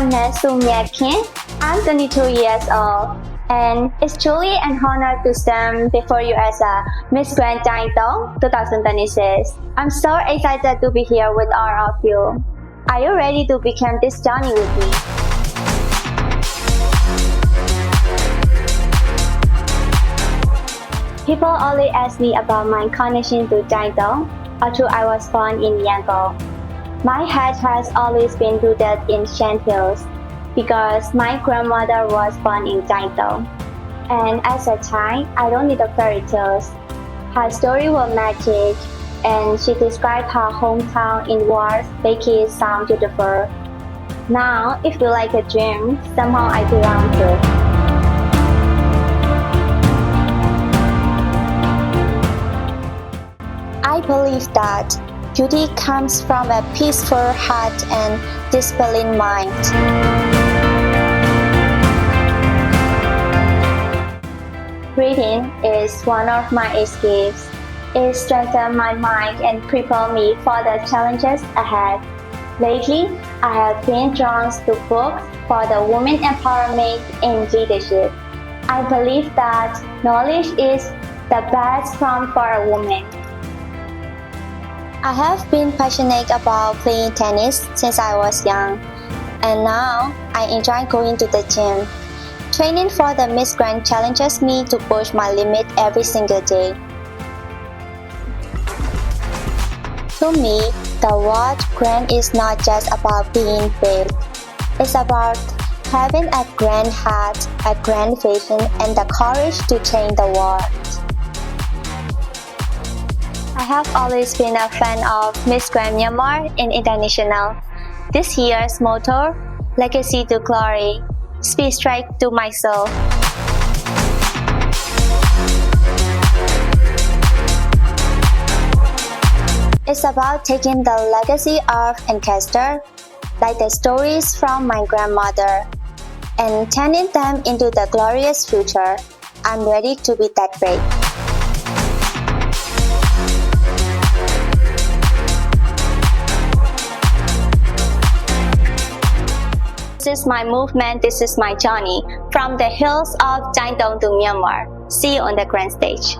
KENG. I'm 22 years old, and it's truly an honor to stand before you as a Miss Grand KENG TUNG 2026. I'm so excited to be here with all of you. Are you ready to begin this journey with me? People always ask me about my connection to KENG TUNG, although I was born in Myanmar. My heart has always been rooted in Shan Hills because my grandmother was born in KENG TUNG. And as a child, I don't need the fairy tales. Her story was magic, and she described her hometown in words make it sound beautiful. Now, it feels like a dream somehow I belong to. I believe that beauty comes from a peaceful heart and disciplined mind. Reading is one of my escapes. It strengthens my mind and prepares me for the challenges ahead. Lately, I have been drawn to books for the women empowerment and leadership. I believe that knowledge is the best form for a woman. I have been passionate about playing tennis since I was young, and now I enjoy going to the gym. Training for the Miss Grand challenges me to push my limit every single day. To me, the word grand is not just about being big. It's about having a grand heart, a grand vision, and the courage to change the world. I have always been a fan of Miss Grand Myanmar in International. This year's motto, Legacy to Glory, speaks straight to my soul. It's about taking the legacy of ancestors, like the stories from my grandmother, and turning them into the glorious future. I'm ready to be that brave. This is my movement, this is my journey, from the hills of KENG TUNG to Myanmar. See you on the grand stage.